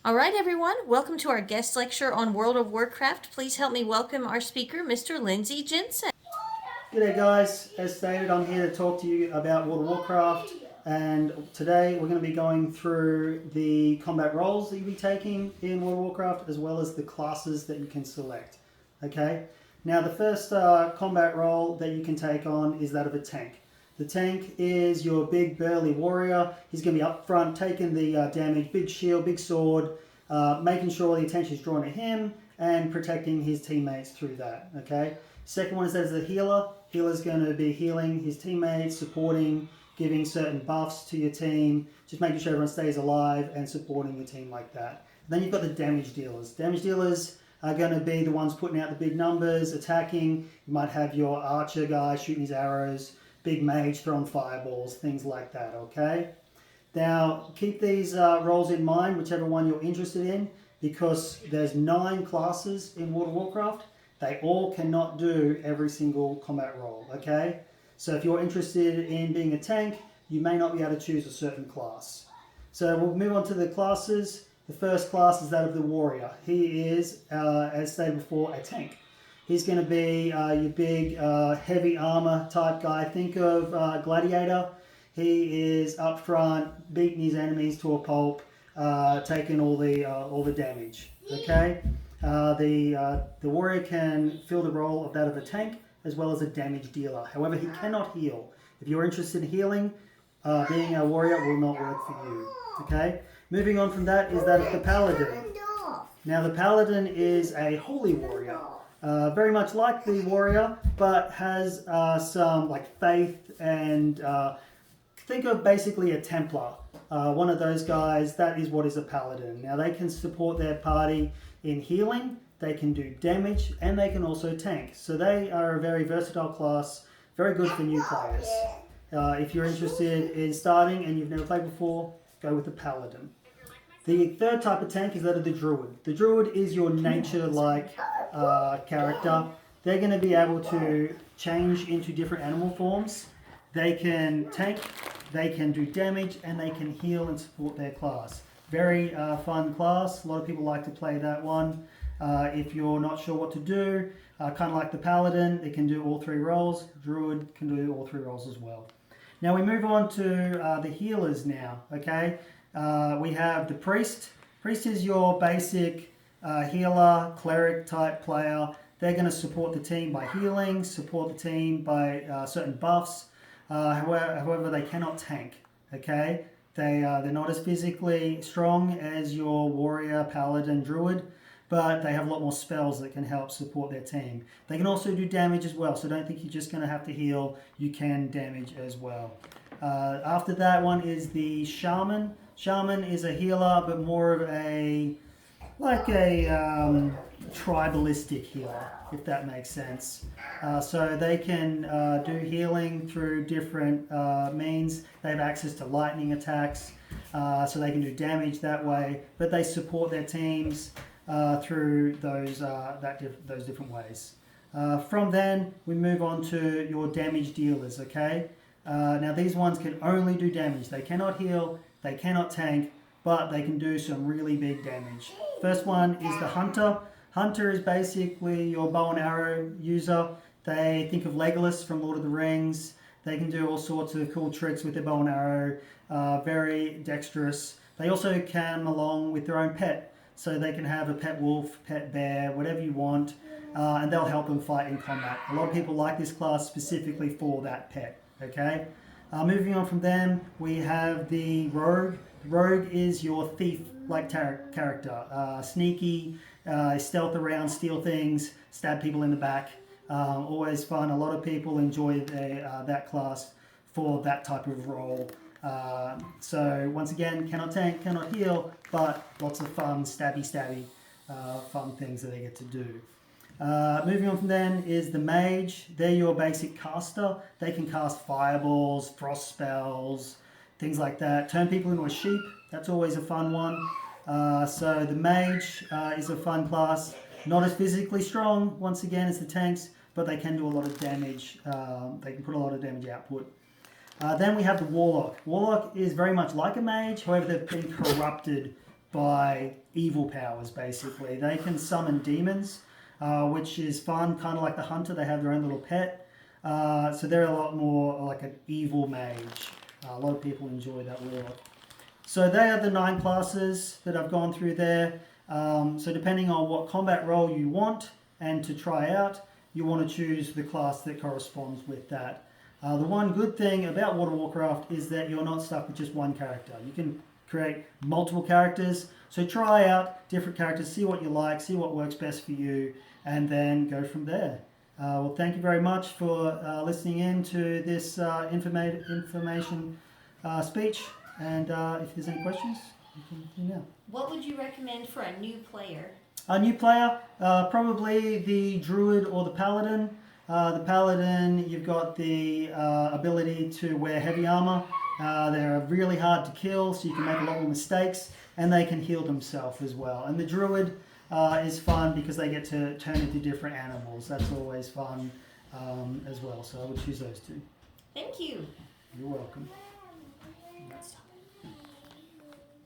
All right, everyone, welcome to our guest lecture on World of Warcraft. Please help me welcome our speaker, Mr. Lindsay Jensen. G'day guys, as stated I'm here to talk to you about World of Warcraft, and today we're going to be going through the combat roles that you'll be taking in World of Warcraft as well as the classes that you can select. Okay, now the first combat role that you can take on is that of a tank. The tank is your big burly warrior. He's going to be up front taking the damage, big shield, big sword, making sure the attention is drawn to him and protecting his teammates through that. Okay. Second one is as a healer. Healer's going to be healing his teammates, supporting, giving certain buffs to your team, just making sure everyone stays alive and supporting your team like that. Then you've got the damage dealers. Damage dealers are going to be the ones putting out the big numbers, attacking. You might have your archer guy shooting his arrows, big mage throwing fireballs, things like that, okay? Now, keep these roles in mind, whichever one you're interested in, because there's 9 classes in World of Warcraft. They all cannot do every single combat role, okay? So if you're interested in being a tank, you may not be able to choose a certain class. So we'll move on to the classes. The first class is that of the warrior. He is, as stated before, a tank. He's going to be your big, heavy armor type guy. Think of Gladiator. He is up front, beating his enemies to a pulp, taking all the damage, okay? The warrior can fill the role of that of a tank as well as a damage dealer. However, he cannot heal. If you're interested in healing, being a warrior will not work for you. Okay? Moving on from that is that of the paladin. Now, the paladin is a holy warrior. Very much like the warrior, but has some like faith and think of basically a Templar. One of those guys, that is what is a paladin. Now, they can support their party in healing, they can do damage, and they can also tank. So they are a very versatile class, very good for new players. If you're interested in starting and you've never played before, go with the paladin. The third type of tank is that of the druid. The druid is your nature-like character. They're going to be able to change into different animal forms. They can tank, they can do damage, and they can heal and support their class. Very fun class. A lot of people like to play that one. If you're not sure what to do, kind of like the paladin, it can do all 3 roles. Druid can do all 3 roles as well. Now we move on to the healers now, okay? We have the priest. Priest is your basic healer, cleric type player. They're going to support the team by healing, support the team by certain buffs. However, they cannot tank, okay? They're not as physically strong as your warrior, paladin, druid, but they have a lot more spells that can help support their team. They can also do damage as well, so don't think you're just going to have to heal. You can damage as well. After that one is the shaman. Shaman is a healer, but more of a tribalistic healer, if that makes sense. So they can do healing through different means. They have access to lightning attacks, so they can do damage that way, but they support their teams through those different ways. From then, we move on to your damage dealers, okay? Now these ones can only do damage. They cannot heal, they cannot tank, but they can do some really big damage. First one is the hunter. Hunter is basically your bow and arrow user. They think of Legolas from Lord of the Rings. They can do all sorts of cool tricks with their bow and arrow. Very dexterous. They also come along with their own pet. So they can have a pet wolf, pet bear, whatever you want. And they'll help them fight in combat. A lot of people like this class specifically for that pet. Okay? Moving on from them, we have the rogue. Rogue is your thief-like character. Sneaky, stealth around, steal things, stab people in the back. Always fun. A lot of people enjoy that class for that type of role. So once again, cannot tank, cannot heal, but lots of fun, stabby, fun things that they get to do. Moving on from then is the mage. They're your basic caster. They can cast fireballs, frost spells, things like that. Turn people into a sheep. That's always a fun one. So the mage is a fun class. Not as physically strong, once again, as the tanks, but they can do a lot of damage. They can put a lot of damage output. Then we have the warlock. Warlock is very much like a mage, however they've been corrupted by evil powers, basically. They can summon demons, which is fun, kind of like the hunter. They have their own little pet. So they're a lot more like an evil mage. A lot of people enjoy that world. So they are the 9 classes that I've gone through there. So depending on what combat role you want and to try out, you want to choose the class that corresponds with that. The one good thing about World of Warcraft is that you're not stuck with just one character. You can create multiple characters. So try out different characters, see what you like, see what works best for you, and then go from there. Well, thank you very much for listening in to this information speech. And if there's any questions, you can do now. What would you recommend for a new player? A new player, probably the Druid or the Paladin. The Paladin, you've got the ability to wear heavy armor. They're really hard to kill, so you can make a lot more mistakes, and they can heal themselves as well. And the Druid is fun because they get to turn into different animals. That's always fun as well, so I would choose those 2. Thank you. You're welcome.